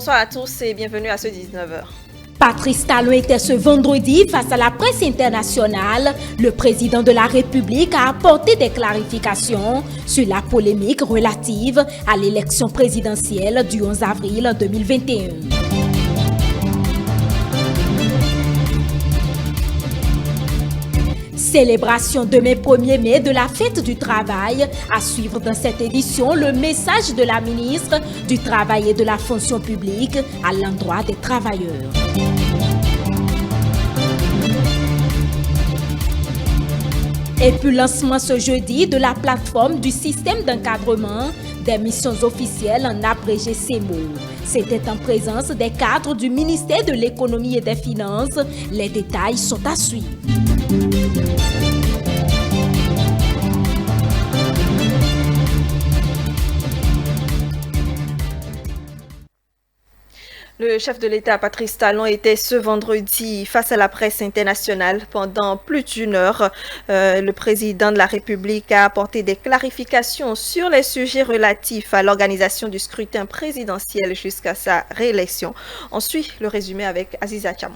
Bonsoir à tous et bienvenue à ce 19h. Patrice Talon était ce vendredi face à la presse internationale. Le président de la République a apporté des clarifications sur la polémique relative à l'élection présidentielle du 11 avril 2021. Célébration demain 1er mai de la fête du travail. À suivre dans cette édition le message de la ministre du Travail et de la Fonction publique à l'endroit des travailleurs. Et puis lancement ce jeudi de la plateforme du système d'encadrement des missions officielles en abrégé CEMO. C'était en présence des cadres du ministère de l'Économie et des Finances. Les détails sont à suivre. Le chef de l'État, Patrice Talon, était ce vendredi face à la presse internationale pendant plus d'une heure. Le président de la République a apporté des clarifications sur les sujets relatifs à l'organisation du scrutin présidentiel jusqu'à sa réélection. On suit le résumé avec Aziza Chamon.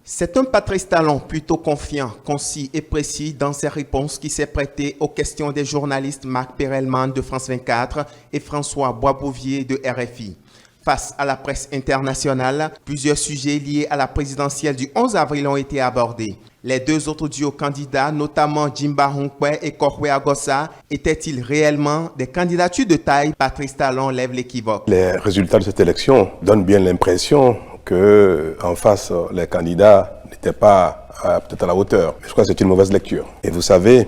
C'est un Patrice Talon plutôt confiant, concis et précis dans ses réponses qui s'est prêté aux questions des journalistes Marc Perelman de France 24 et François Boisbouvier de RFI. Face à la presse internationale, plusieurs sujets liés à la présidentielle du 11 avril ont été abordés. Les deux autres duos candidats, notamment Jimba Honkwe et Kokwe Agossa, étaient-ils réellement des candidatures de taille? Patrice Talon lève l'équivoque. Les résultats de cette élection donnent bien l'impression que, en face, les candidats n'étaient pas peut-être à la hauteur. Je crois que c'est une mauvaise lecture. Et vous savez,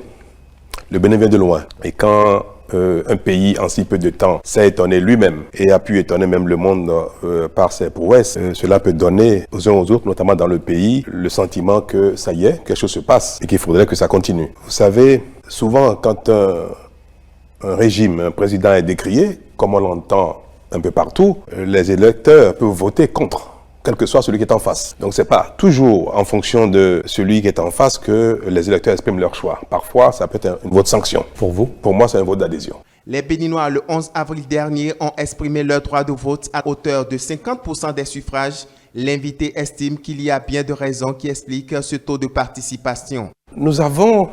le Bénin vient de loin. Et quand un pays en si peu de temps s'est étonné lui-même et a pu étonner même le monde par ses prouesses, cela peut donner aux uns aux autres, notamment dans le pays, le sentiment que ça y est, quelque chose se passe et qu'il faudrait que ça continue. Vous savez, souvent quand un régime, un président est décrié, comme on l'entend un peu partout, les électeurs peuvent voter contre, quel que soit celui qui est en face. Donc c'est pas toujours en fonction de celui qui est en face que les électeurs expriment leur choix. Parfois, ça peut être un vote sanction. Pour vous? Pour moi, c'est un vote d'adhésion. Les Béninois, le 11 avril dernier, ont exprimé leur droit de vote à hauteur de 50% des suffrages. L'invité estime qu'il y a bien de raisons qui expliquent ce taux de participation. Nous avons,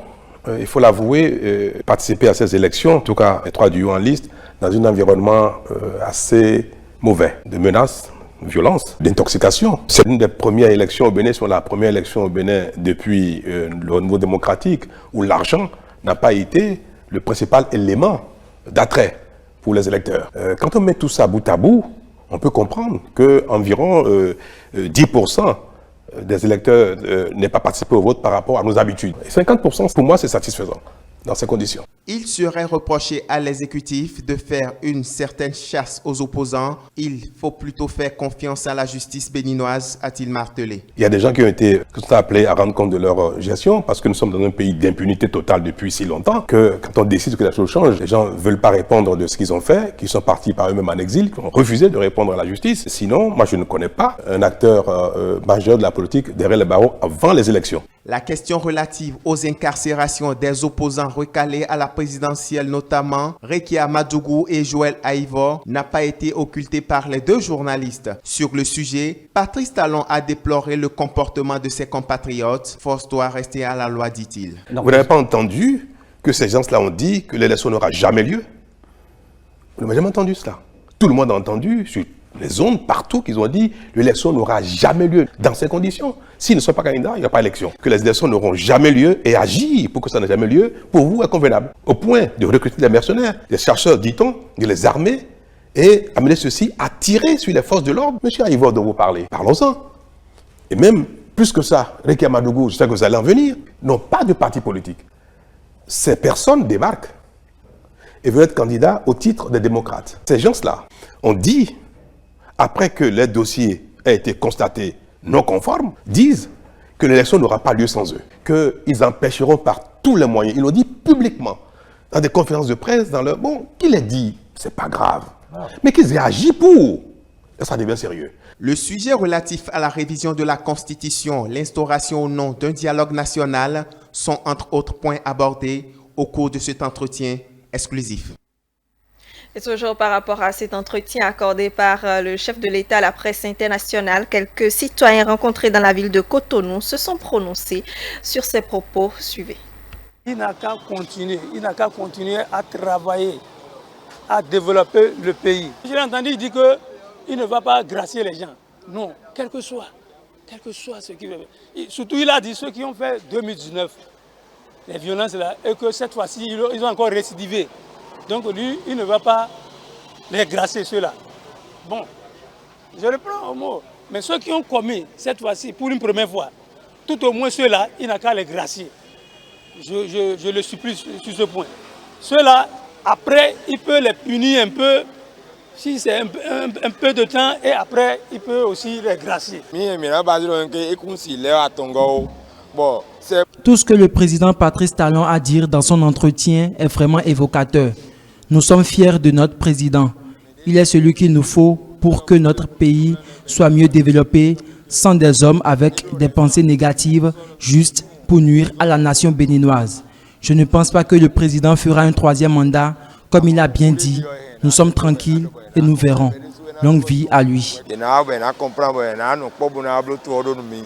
il faut l'avouer, participé à ces élections, en tout cas les trois duos en liste, dans un environnement assez mauvais, de menaces, violence, d'intoxication. C'est une des premières élections au Bénin, c'est la première élection au Bénin depuis le renouveau démocratique où l'argent n'a pas été le principal élément d'attrait pour les électeurs. Quand on met tout ça bout à bout, on peut comprendre qu'environ 10% des électeurs n'aient pas participé au vote par rapport à nos habitudes. Et 50% pour moi c'est satisfaisant dans ces conditions. Il serait reproché à l'exécutif de faire une certaine chasse aux opposants. Il faut plutôt faire confiance à la justice béninoise, a-t-il martelé. Il y a des gens qui sont appelés à rendre compte de leur gestion parce que nous sommes dans un pays d'impunité totale depuis si longtemps que quand on décide que la chose change, les gens ne veulent pas répondre de ce qu'ils ont fait, qu'ils sont partis par eux-mêmes en exil, qui ont refusé de répondre à la justice. Sinon, moi je ne connais pas un acteur majeur de la politique derrière les barreaux avant les élections. La question relative aux incarcérations des opposants recalés à la présidentielle, notamment Rekia Madougou et Joël Aïvor, n'a pas été occultée par les deux journalistes. Sur le sujet, Patrice Talon a déploré le comportement de ses compatriotes. Force doit rester à la loi, dit-il. Vous n'avez pas entendu que ces gens-là ont dit que l'élection n'aura jamais lieu? Vous n'avez jamais entendu cela? Tout le monde a entendu sur les ondes, partout, qu'ils ont dit que l'élection n'aura jamais lieu. Dans ces conditions, s'ils ne sont pas candidats, il n'y a pas d'élection. Que les élections n'auront jamais lieu et agir pour que ça n'ait jamais lieu, pour vous, est convenable. Au point de recruter des mercenaires, des chercheurs, dit-on, de les armer et amener ceux-ci à tirer sur les forces de l'ordre. Monsieur Aïvor, dont vous parlez, parlons-en. Et même plus que ça, Rekia Madougou, je sais que vous allez en venir, n'ont pas de parti politique. Ces personnes débarquent et veulent être candidats au titre des démocrates. Ces gens-là ont dit, après que les dossiers aient été constatés non conformes, disent que l'élection n'aura pas lieu sans eux, qu'ils empêcheront par tous les moyens. Ils l'ont dit publiquement, dans des conférences de presse, qu'ils aient dit, c'est pas grave, mais qu'ils aient agi pour. Et ça devient sérieux. Le sujet relatif à la révision de la Constitution, l'instauration ou non d'un dialogue national sont entre autres points abordés au cours de cet entretien exclusif. Et toujours par rapport à cet entretien accordé par le chef de l'État à la presse internationale, quelques citoyens rencontrés dans la ville de Cotonou se sont prononcés sur ces propos. Suivez. Il n'a qu'à continuer à travailler, à développer le pays. J'ai entendu dire qu'il ne va pas gracier les gens. Non, quel que soit ce qu'il veut. Surtout, il a dit ceux qui ont fait 2019, les violences là, et que cette fois-ci, ils ont encore récidivé. Donc lui, il ne va pas les gracier, ceux-là. Bon, je le prends au mot. Mais ceux qui ont commis cette fois-ci, pour une première fois, tout au moins ceux-là, il n'a qu'à les gracier. Je le supplie sur ce point. Ceux-là, après, il peut les punir un peu, si c'est un peu de temps, et après, il peut aussi les gracier. Tout ce que le président Patrice Talon a dit dans son entretien est vraiment évocateur. Nous sommes fiers de notre président. Il est celui qu'il nous faut pour que notre pays soit mieux développé, sans des hommes avec des pensées négatives, juste pour nuire à la nation béninoise. Je ne pense pas que le président fera un troisième mandat, comme il a bien dit. Nous sommes tranquilles et nous verrons. Longue vie à lui.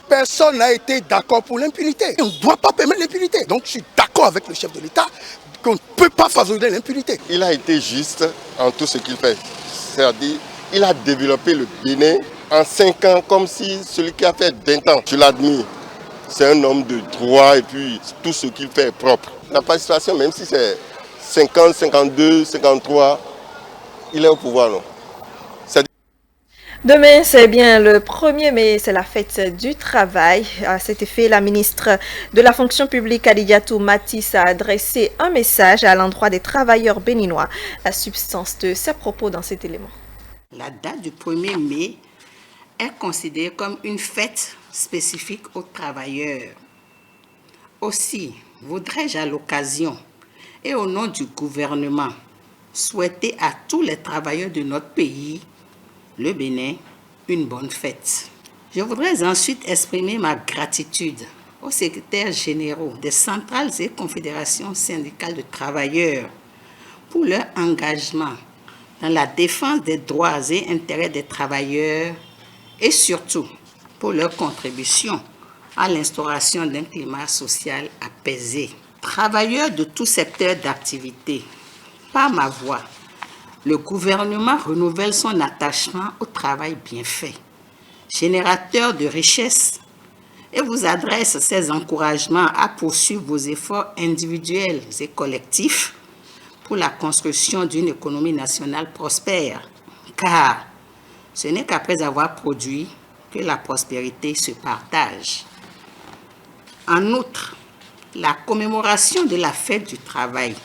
Personne n'a été d'accord pour l'impunité. On ne doit pas permettre l'impunité. Donc je suis d'accord avec le chef de l'État qu'on ne peut pas favoriser l'impunité. Il a été juste en tout ce qu'il fait. C'est-à-dire, il a développé le Bénin en 5 ans comme si celui qui a fait 20 ans. Je l'admire. C'est un homme de droit et puis tout ce qu'il fait est propre. La participation, même si c'est 50, 52, 53, il est au pouvoir, non? Demain, c'est bien le 1er mai, c'est la fête du travail. À cet effet, la ministre de la fonction publique, Adidiatou Matisse, a adressé un message à l'endroit des travailleurs béninois. La substance de ses propos dans cet élément. La date du 1er mai est considérée comme une fête spécifique aux travailleurs. Aussi, voudrais-je à l'occasion et au nom du gouvernement souhaiter à tous les travailleurs de notre pays, le Bénin, une bonne fête. Je voudrais ensuite exprimer ma gratitude aux secrétaires généraux des centrales et confédérations syndicales de travailleurs pour leur engagement dans la défense des droits et intérêts des travailleurs et surtout pour leur contribution à l'instauration d'un climat social apaisé. Travailleurs de tout secteur d'activité, par ma voix, le gouvernement renouvelle son attachement au travail bien fait, générateur de richesses, et vous adresse ses encouragements à poursuivre vos efforts individuels et collectifs pour la construction d'une économie nationale prospère, car ce n'est qu'après avoir produit que la prospérité se partage. En outre, la commémoration de la fête du travail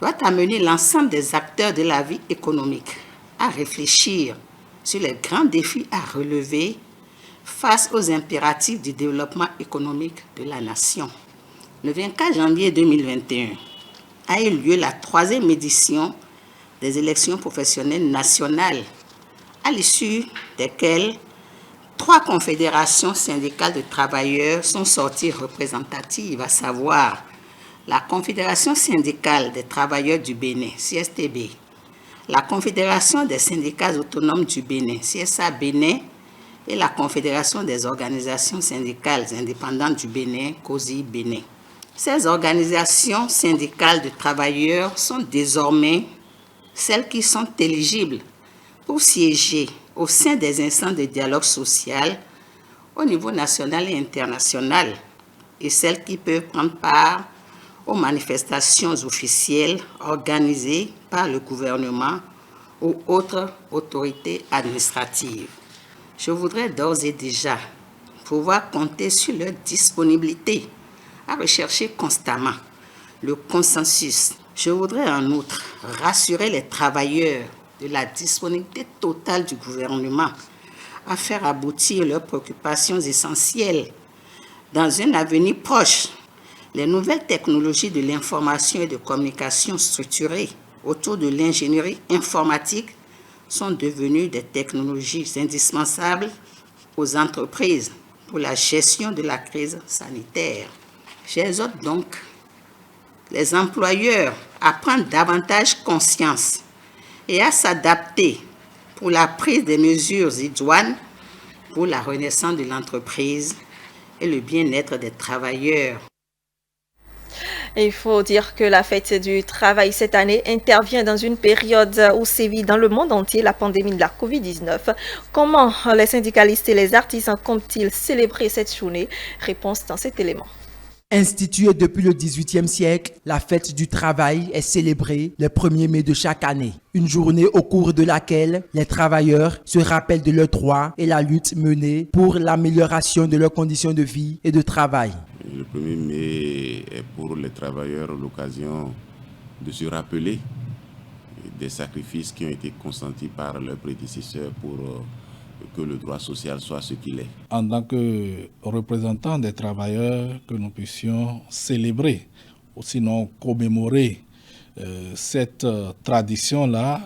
doit amener l'ensemble des acteurs de la vie économique à réfléchir sur les grands défis à relever face aux impératifs du développement économique de la nation. Le 24 janvier 2021 a eu lieu la 3e édition des élections professionnelles nationales, à l'issue desquelles 3 confédérations syndicales de travailleurs sont sorties représentatives, à savoir la Confédération syndicale des travailleurs du Bénin, CSTB, la Confédération des syndicats autonomes du Bénin, CSA Bénin, et la Confédération des organisations syndicales indépendantes du Bénin, COSI Bénin. Ces organisations syndicales de travailleurs sont désormais celles qui sont éligibles pour siéger au sein des instances de dialogue social au niveau national et international, et celles qui peuvent prendre part aux manifestations officielles organisées par le gouvernement ou autres autorités administratives. Je voudrais d'ores et déjà pouvoir compter sur leur disponibilité à rechercher constamment le consensus. Je voudrais en outre rassurer les travailleurs de la disponibilité totale du gouvernement à faire aboutir leurs préoccupations essentielles dans un avenir proche. Les nouvelles technologies de l'information et de communication structurées autour de l'ingénierie informatique sont devenues des technologies indispensables aux entreprises pour la gestion de la crise sanitaire. J'exhorte donc les employeurs à prendre davantage conscience et à s'adapter pour la prise des mesures idoines pour la renaissance de l'entreprise et le bien-être des travailleurs. Il faut dire que la fête du travail cette année intervient dans une période où sévit dans le monde entier la pandémie de la Covid-19. Comment les syndicalistes et les artisans comptent-ils célébrer cette journée? Réponse dans cet élément. Instituée depuis le XVIIIe siècle, la fête du travail est célébrée le 1er mai de chaque année. Une journée au cours de laquelle les travailleurs se rappellent de leurs droits et la lutte menée pour l'amélioration de leurs conditions de vie et de travail. Le 1er mai est pour les travailleurs l'occasion de se rappeler des sacrifices qui ont été consentis par leurs prédécesseurs pour que le droit social soit ce qu'il est. En tant que représentants des travailleurs, que nous puissions célébrer, ou sinon commémorer cette tradition-là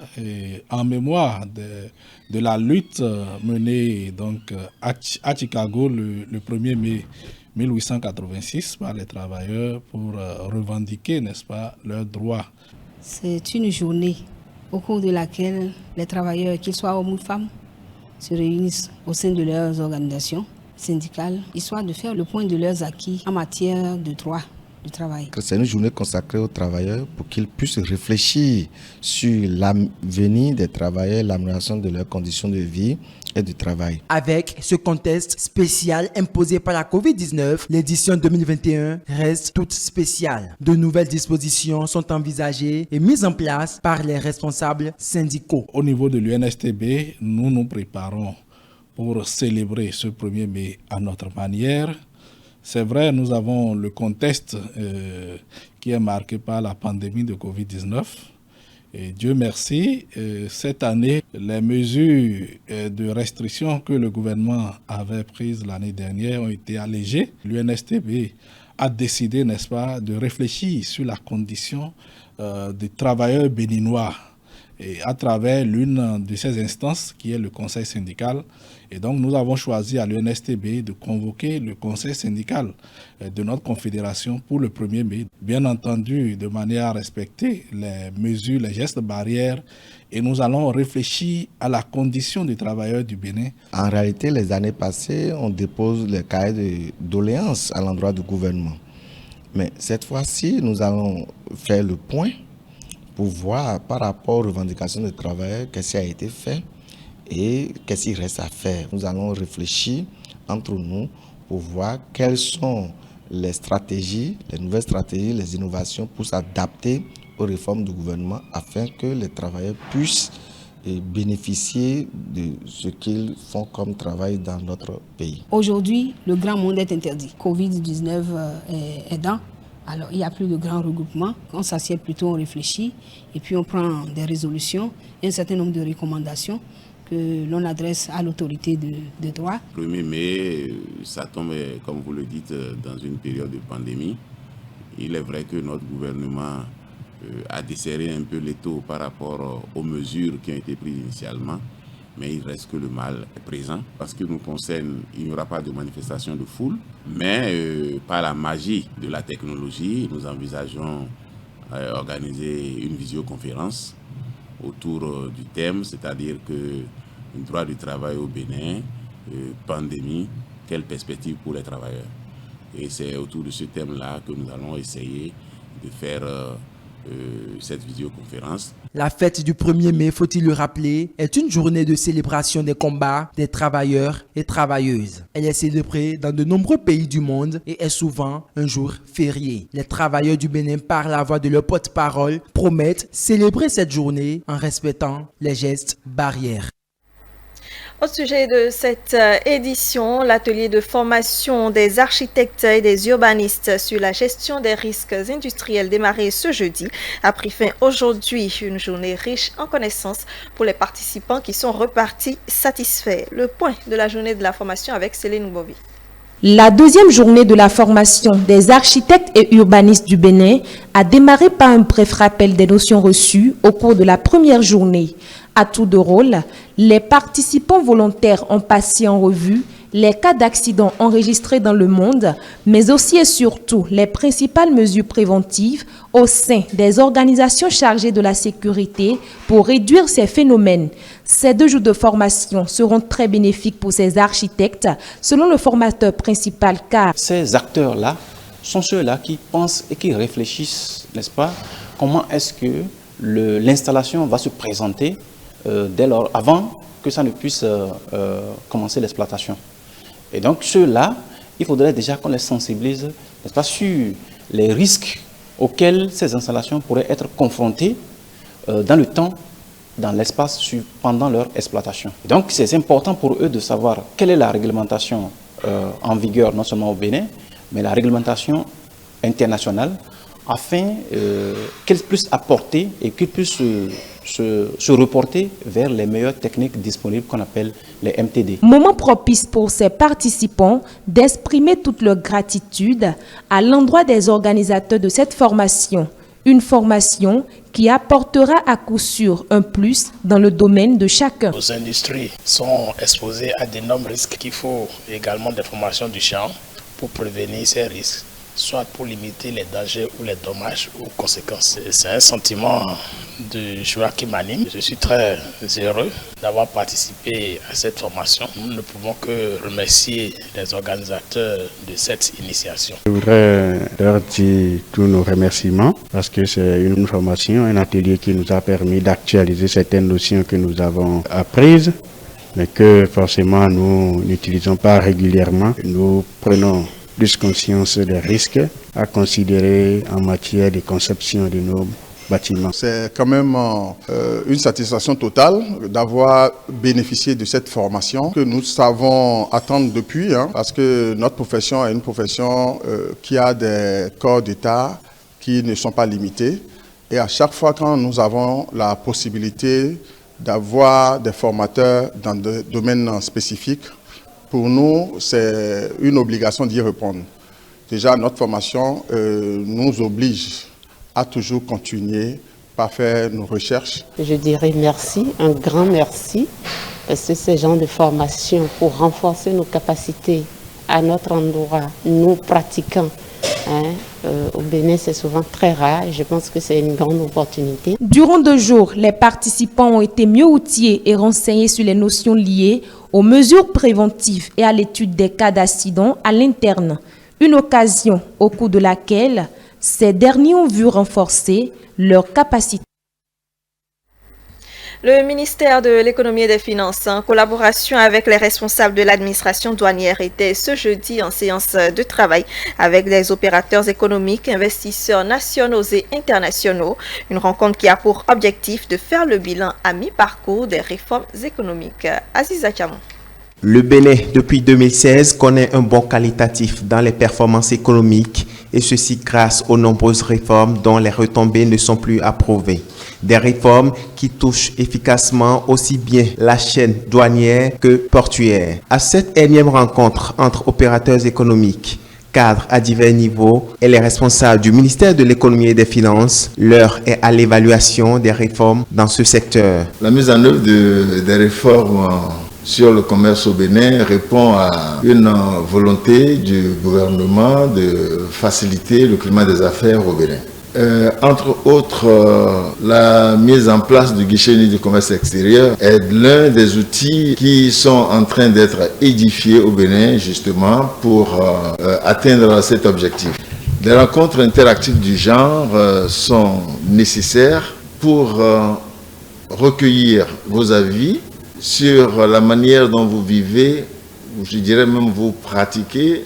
en mémoire de la lutte menée donc, à Chicago le 1er mai 1886 par les travailleurs pour revendiquer, n'est-ce pas, leurs droits. C'est une journée au cours de laquelle les travailleurs, qu'ils soient hommes ou femmes, se réunissent au sein de leurs organisations syndicales, histoire de faire le point de leurs acquis en matière de droit du travail. C'est une journée consacrée aux travailleurs pour qu'ils puissent réfléchir sur l'avenir des travailleurs, l'amélioration de leurs conditions de vie et de travail. Avec ce contexte spécial imposé par la Covid-19, l'édition 2021 reste toute spéciale. De nouvelles dispositions sont envisagées et mises en place par les responsables syndicaux. Au niveau de l'UNSTB, nous nous préparons pour célébrer ce 1er mai à notre manière. C'est vrai, nous avons le contexte qui est marqué par la pandémie de Covid-19. Et Dieu merci, cette année, les mesures de restriction que le gouvernement avait prises l'année dernière ont été allégées. L'UNSTB a décidé, n'est-ce pas, de réfléchir sur la condition des travailleurs béninois et à travers l'une de ces instances qui est le conseil syndical. Et donc nous avons choisi à l'UNSTB de convoquer le conseil syndical de notre confédération pour le 1er mai. Bien entendu, de manière à respecter les mesures, les gestes barrières, et nous allons réfléchir à la condition des travailleurs du Bénin. En réalité, les années passées, on dépose les cahiers de doléances à l'endroit du gouvernement. Mais cette fois-ci, nous allons faire le point pour voir par rapport aux revendications des travailleurs qu'est-ce qui a été fait et qu'est-ce qu'il reste à faire. Nous allons réfléchir entre nous pour voir quelles sont les stratégies, les nouvelles stratégies, les innovations pour s'adapter aux réformes du gouvernement afin que les travailleurs puissent bénéficier de ce qu'ils font comme travail dans notre pays. Aujourd'hui, le grand monde est interdit. Covid-19 est dans. Alors, il n'y a plus de grands regroupements. On s'assied plutôt, on réfléchit et puis on prend des résolutions et un certain nombre de recommandations que l'on adresse à l'autorité de droit. Le 1er mai, ça tombe, comme vous le dites, dans une période de pandémie. Il est vrai que notre gouvernement a desserré un peu l'étau par rapport aux mesures qui ont été prises initialement. Mais il reste que le mal est présent. Parce que nous concerne, il n'y aura pas de manifestation de foule. Mais par la magie de la technologie, nous envisageons organiser une visioconférence autour du thème, c'est-à-dire que le droit du travail au Bénin, pandémie, quelle perspective pour les travailleurs. Et c'est autour de ce thème-là que nous allons essayer de faire cette visioconférence. La fête du 1er mai, faut-il le rappeler, est une journée de célébration des combats des travailleurs et travailleuses. Elle est célébrée dans de nombreux pays du monde et est souvent un jour férié. Les travailleurs du Bénin, par la voix de leur porte-parole, promettent célébrer cette journée en respectant les gestes barrières. Au sujet de cette édition, l'atelier de formation des architectes et des urbanistes sur la gestion des risques industriels démarré ce jeudi a pris fin aujourd'hui. Une journée riche en connaissances pour les participants qui sont repartis satisfaits. Le point de la journée de la formation avec Céline Bovi. La deuxième journée de la formation des architectes et urbanistes du Bénin a démarré par un bref rappel des notions reçues au cours de la première journée. À tour de rôle, les participants volontaires ont passé en revue les cas d'accidents enregistrés dans le monde, mais aussi et surtout les principales mesures préventives au sein des organisations chargées de la sécurité pour réduire ces phénomènes. Ces 2 jours de formation seront très bénéfiques pour ces architectes, selon le formateur principal, car ces acteurs-là sont ceux-là qui pensent et qui réfléchissent, n'est-ce pas, comment est-ce que l'installation va se présenter dès lors, avant que ça ne puisse commencer l'exploitation. Et donc ceux-là, il faudrait déjà qu'on les sensibilise, n'est-ce pas, sur les risques auxquels ces installations pourraient être confrontées dans le temps, dans l'espace, pendant leur exploitation. Et donc c'est important pour eux de savoir quelle est la réglementation en vigueur, non seulement au Bénin, mais la réglementation internationale, afin qu'elle puisse apporter et qu'elle puisse se reporter vers les meilleures techniques disponibles qu'on appelle les MTD. Moment propice pour ces participants d'exprimer toute leur gratitude à l'endroit des organisateurs de cette formation. Une formation qui apportera à coup sûr un plus dans le domaine de chacun. Nos industries sont exposées à d'énormes risques qu'il faut également des formations du champ pour prévenir ces risques, soit pour limiter les dangers ou les dommages ou conséquences. C'est un sentiment de joie qui m'anime. Je suis très heureux d'avoir participé à cette formation. Nous ne pouvons que remercier les organisateurs de cette initiation. Je voudrais leur dire tous nos remerciements parce que c'est une formation, un atelier qui nous a permis d'actualiser certaines notions que nous avons apprises, mais que forcément nous n'utilisons pas régulièrement. Nous prenons plus conscience des risques à considérer en matière de conception de nos bâtiments. C'est quand même une satisfaction totale d'avoir bénéficié de cette formation que nous savons attendre depuis, parce que notre profession est une profession qui a des corps d'État qui ne sont pas limités. Et à chaque fois quand nous avons la possibilité d'avoir des formateurs dans des domaines spécifiques, pour nous, c'est une obligation d'y répondre. Déjà, notre formation nous oblige à toujours continuer par faire nos recherches. Je dirais merci, un grand merci, parce que ces genres de formation pour renforcer nos capacités à notre endroit, nous pratiquants, au Bénin, c'est souvent très rare et je pense que c'est une grande opportunité. Durant 2 jours, les participants ont été mieux outillés et renseignés sur les notions liées aux mesures préventives et à l'étude des cas d'accident à l'interne. Une occasion au cours de laquelle ces derniers ont vu renforcer leurs capacités. Le ministère de l'Économie et des Finances, en collaboration avec les responsables de l'administration douanière, était ce jeudi en séance de travail avec des opérateurs économiques, investisseurs nationaux et internationaux. Une rencontre qui a pour objectif de faire le bilan à mi-parcours des réformes économiques. Aziza Chamon. Le Bénin, depuis 2016, connaît un bond qualitatif dans les performances économiques et ceci grâce aux nombreuses réformes dont les retombées ne sont plus approuvées. Des réformes qui touchent efficacement aussi bien la chaîne douanière que portuaire. À cette énième rencontre entre opérateurs économiques, cadres à divers niveaux et les responsables du ministère de l'Économie et des Finances, l'heure est à l'évaluation des réformes dans ce secteur. La mise en œuvre des réformes sur le commerce au Bénin répond à une volonté du gouvernement de faciliter le climat des affaires au Bénin. Entre autres, la mise en place du guichet unique du commerce extérieur est l'un des outils qui sont en train d'être édifiés au Bénin justement pour atteindre cet objectif. Des rencontres interactives du genre sont nécessaires pour recueillir vos avis sur la manière dont vous vivez, je dirais même vous pratiquez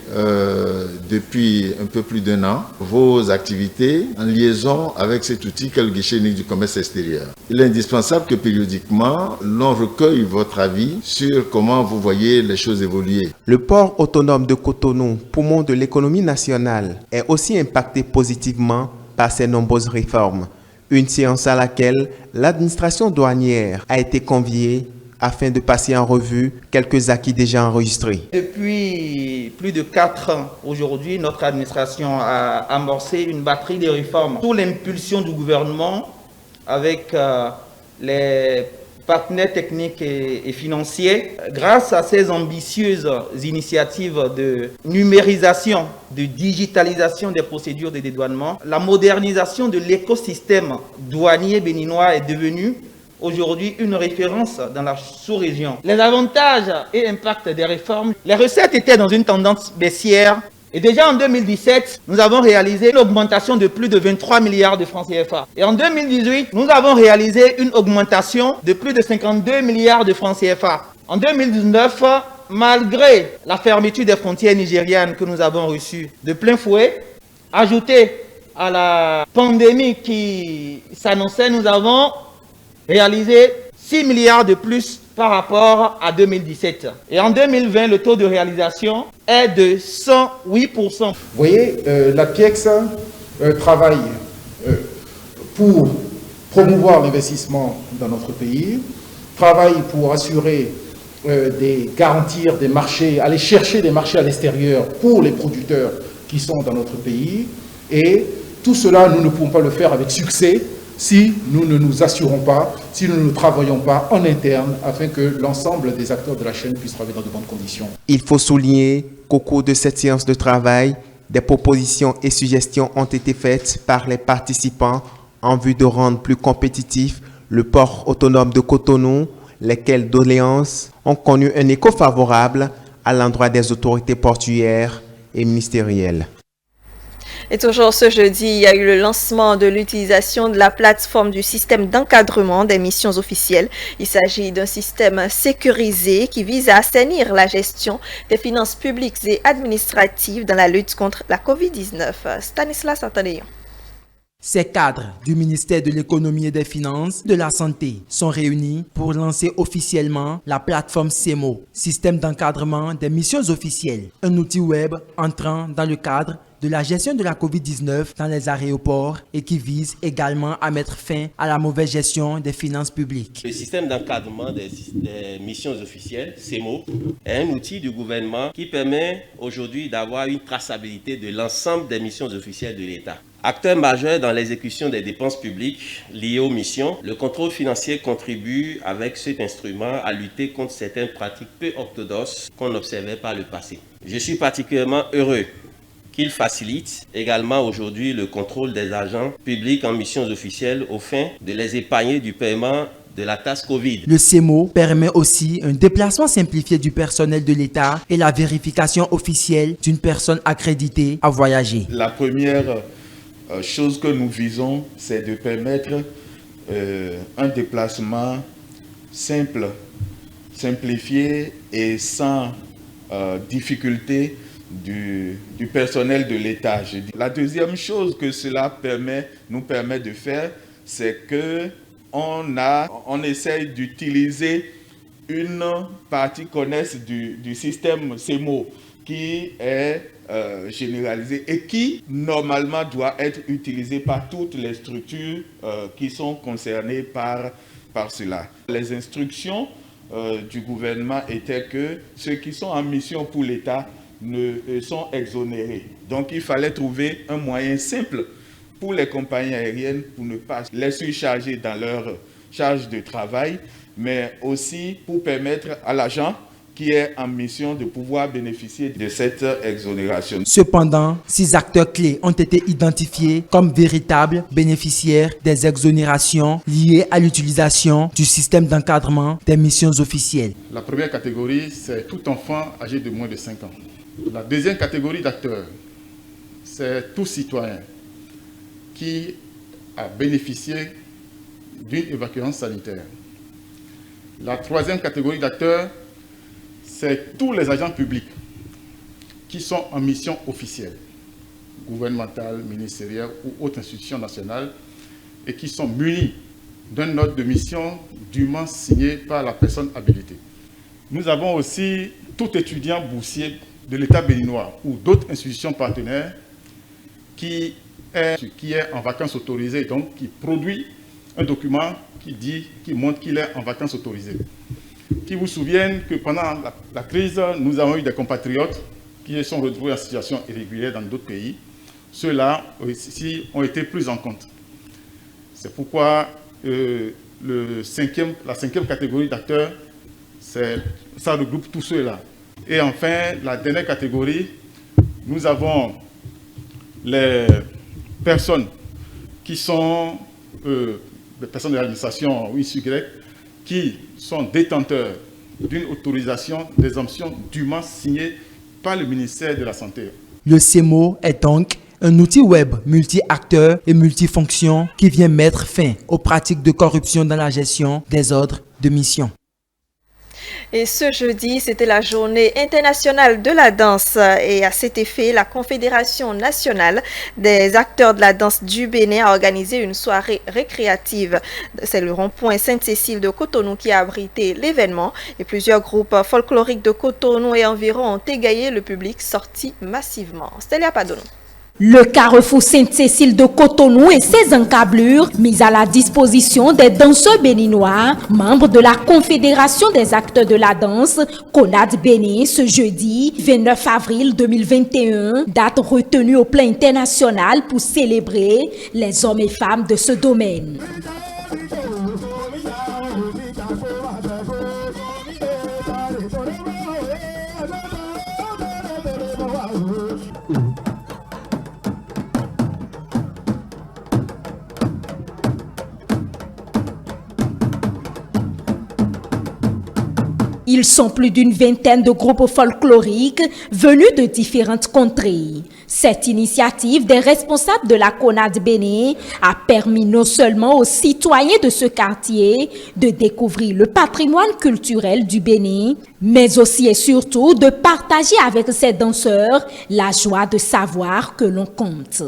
depuis un peu plus d'1 an vos activités en liaison avec cet outil qu'est le guichet unique du commerce extérieur. Il est indispensable que périodiquement l'on recueille votre avis sur comment vous voyez les choses évoluer. Le port autonome de Cotonou, poumon de l'économie nationale, est aussi impacté positivement par ces nombreuses réformes. Une séance à laquelle l'administration douanière a été conviée afin de passer en revue quelques acquis déjà enregistrés. Depuis plus de 4 ans, aujourd'hui, notre administration a amorcé une batterie de réformes sous l'impulsion du gouvernement avec les partenaires techniques et financiers. Grâce à ces ambitieuses initiatives de numérisation, de digitalisation des procédures de dédouanement, la modernisation de l'écosystème douanier béninois est devenue aujourd'hui une référence dans la sous-région. Les avantages et impacts des réformes, les recettes étaient dans une tendance baissière. Et déjà en 2017, nous avons réalisé une augmentation de plus de 23 milliards de francs CFA. Et en 2018, nous avons réalisé une augmentation de plus de 52 milliards de francs CFA. En 2019, malgré la fermeture des frontières nigérianes que nous avons reçues de plein fouet, ajoutée à la pandémie qui s'annonçait, nous avons réalisé 6 milliards de plus par rapport à 2017. Et en 2020, le taux de réalisation est de 108%. Vous voyez, la PIEX travaille pour promouvoir l'investissement dans notre pays, travaille pour assurer garantir des marchés, aller chercher des marchés à l'extérieur pour les producteurs qui sont dans notre pays. Et tout cela, nous ne pouvons pas le faire avec succès si nous ne nous assurons pas, si nous ne travaillons pas en interne afin que l'ensemble des acteurs de la chaîne puissent travailler dans de bonnes conditions. Il faut souligner qu'au cours de cette séance de travail, des propositions et suggestions ont été faites par les participants en vue de rendre plus compétitif le port autonome de Cotonou, lesquelles doléances ont connu un écho favorable à l'endroit des autorités portuaires et ministérielles. Et toujours ce jeudi, il y a eu le lancement de l'utilisation de la plateforme du système d'encadrement des missions officielles. Il s'agit d'un système sécurisé qui vise à assainir la gestion des finances publiques et administratives dans la lutte contre la COVID-19. Stanislas Antanéon. Ces cadres du ministère de l'Économie et des Finances, de la Santé, sont réunis pour lancer officiellement la plateforme CEMO, système d'encadrement des missions officielles, un outil web entrant dans le cadre de la gestion de la COVID-19 dans les aéroports et qui vise également à mettre fin à la mauvaise gestion des finances publiques. Le système d'encadrement des missions officielles, CEMO, est un outil du gouvernement qui permet aujourd'hui d'avoir une traçabilité de l'ensemble des missions officielles de l'État. Acteur majeur dans l'exécution des dépenses publiques liées aux missions, le contrôle financier contribue avec cet instrument à lutter contre certaines pratiques peu orthodoxes qu'on observait par le passé. Je suis particulièrement heureux qu'il facilite également aujourd'hui le contrôle des agents publics en missions officielles au fin de les épargner du paiement de la taxe Covid. Le CEMO permet aussi un déplacement simplifié du personnel de l'État et la vérification officielle d'une personne accréditée à voyager. La première chose que nous visons, c'est de permettre un déplacement simple, simplifié et sans difficulté du personnel de l'État. La deuxième chose que cela nous permet de faire, c'est que on essaye d'utiliser une partie connexe du système CEMO qui est généralisé et qui normalement doit être utilisé par toutes les structures qui sont concernées par cela. Les instructions du gouvernement étaient que ceux qui sont en mission pour l'État sont exonérés. Donc il fallait trouver un moyen simple pour les compagnies aériennes pour ne pas les surcharger dans leur charge de travail, mais aussi pour permettre à l'agent qui est en mission de pouvoir bénéficier de cette exonération. Cependant, 6 acteurs clés ont été identifiés comme véritables bénéficiaires des exonérations liées à l'utilisation du système d'encadrement des missions officielles. La première catégorie, c'est tout enfant âgé de moins de 5 ans. La deuxième catégorie d'acteurs, c'est tout citoyen qui a bénéficié d'une évacuation sanitaire. La troisième catégorie d'acteurs, c'est tous les agents publics qui sont en mission officielle, gouvernementale, ministérielle ou autre institution nationale, et qui sont munis d'un ordre de mission dûment signé par la personne habilitée. Nous avons aussi tout étudiant boursier de l'État béninois ou d'autres institutions partenaires qui est en vacances autorisées, donc qui produit un document qui montre qu'il est en vacances autorisées. Qui vous souviennent que pendant la crise, nous avons eu des compatriotes qui sont retrouvés en situation irrégulière dans d'autres pays. Ceux-là aussi ont été pris en compte. C'est pourquoi la cinquième catégorie d'acteurs, ça regroupe tous ceux-là. Et enfin, la dernière catégorie, nous avons les personnes qui sont des personnes de l'administration XY qui sont détenteurs d'une autorisation d'exemption dûment signée par le ministère de la Santé. Le CEMO est donc un outil web multi-acteurs et multifonctions qui vient mettre fin aux pratiques de corruption dans la gestion des ordres de mission. Et ce jeudi, c'était la journée internationale de la danse. Et à cet effet, la Confédération nationale des acteurs de la danse du Bénin a organisé une soirée récréative. C'est le rond-point Sainte-Cécile de Cotonou qui a abrité l'événement. Et plusieurs groupes folkloriques de Cotonou et environ ont égayé le public sorti massivement. Stélia Padono. Le carrefour Sainte-Cécile de Cotonou et ses encablures mis à la disposition des danseurs béninois, membres de la Confédération des acteurs de la danse, CONAD Bénin, ce jeudi 29 avril 2021, date retenue au plan international pour célébrer les hommes et femmes de ce domaine. Ils sont plus d'une vingtaine de groupes folkloriques venus de différentes contrées. Cette initiative des responsables de la CONAD Bénin a permis non seulement aux citoyens de ce quartier de découvrir le patrimoine culturel du Bénin, mais aussi et surtout de partager avec ces danseurs la joie de savoir que l'on compte.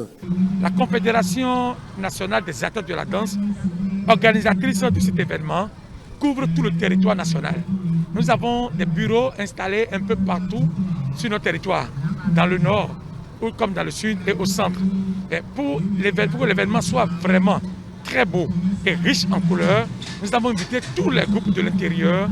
La Confédération nationale des acteurs de la danse, organisatrice de cet événement, couvre tout le territoire national. Nous avons des bureaux installés un peu partout sur notre territoire, dans le nord, comme dans le sud et au centre. Et pour que l'événement soit vraiment très beau et riche en couleurs, nous avons invité tous les groupes de l'intérieur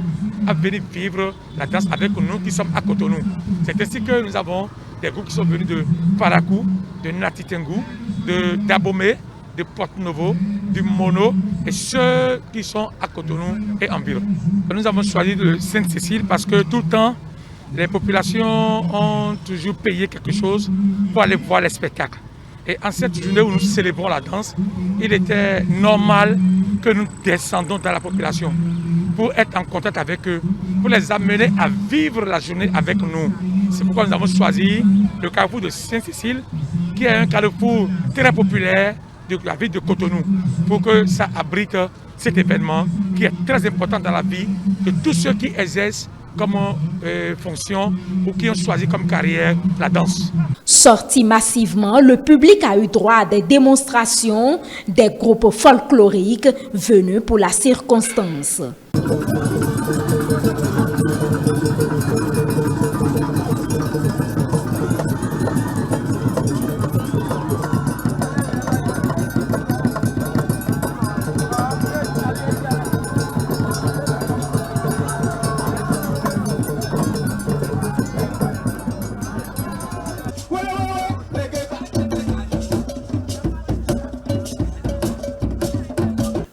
à venir vivre la danse avec nous qui sommes à Cotonou. C'est ainsi que nous avons des groupes qui sont venus de Parakou, de Natitengu, de Dabomé, de Porto-Novo, du Mono et ceux qui sont à Cotonou et environ. Nous avons choisi de Sainte-Cécile parce que tout le temps, les populations ont toujours payé quelque chose pour aller voir les spectacles. Et en cette journée où nous célébrons la danse, il était normal que nous descendons dans la population pour être en contact avec eux, pour les amener à vivre la journée avec nous. C'est pourquoi nous avons choisi le carrefour de Sainte-Cécile, qui est un carrefour très populaire de la ville de Cotonou, pour que ça abrite cet événement qui est très important dans la vie de tous ceux qui exercent comme fonction ou qui ont choisi comme carrière la danse. Sorti massivement, le public a eu droit à des démonstrations des groupes folkloriques venus pour la circonstance.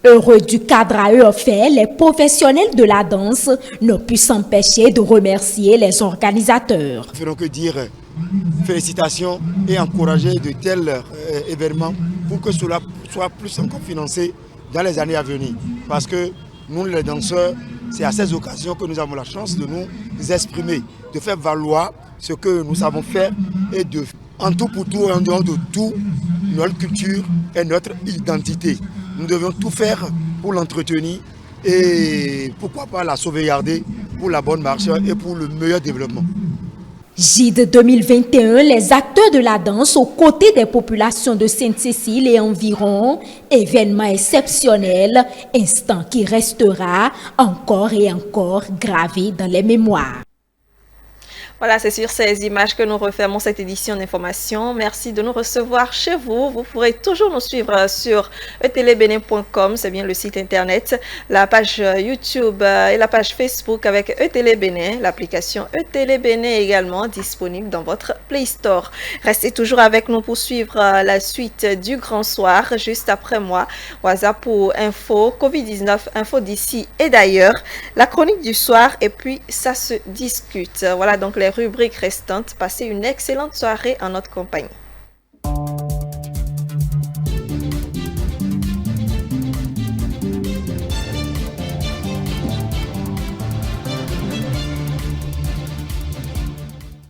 Heureux du cadre à eux offert, les professionnels de la danse n'ont pu s'empêcher de remercier les organisateurs. Nous ne ferons que dire félicitations et encourager de tels événements pour que cela soit plus encore financé dans les années à venir. Parce que nous, les danseurs, c'est à ces occasions que nous avons la chance de nous exprimer, de faire valoir ce que nous savons faire et de, en tout pour tout et en dehors de tout, notre culture et notre identité. Nous devons tout faire pour l'entretenir et pourquoi pas la sauvegarder pour la bonne marche et pour le meilleur développement. JID 2021, les acteurs de la danse aux côtés des populations de Sainte-Cécile et environ, événement exceptionnel, instant qui restera encore et encore gravé dans les mémoires. Voilà, c'est sur ces images que nous refermons cette édition d'information. Merci de nous recevoir chez vous. Vous pourrez toujours nous suivre sur etelebene.com, c'est bien le site internet, la page YouTube et la page Facebook avec Etelebene, l'application Etelebene également disponible dans votre Play Store. Restez toujours avec nous pour suivre la suite du Grand Soir juste après moi. WhatsApp pour info, Covid-19, info d'ici et d'ailleurs, la chronique du soir et puis ça se discute. Voilà donc les rubriques restantes. Passez une excellente soirée en notre compagnie.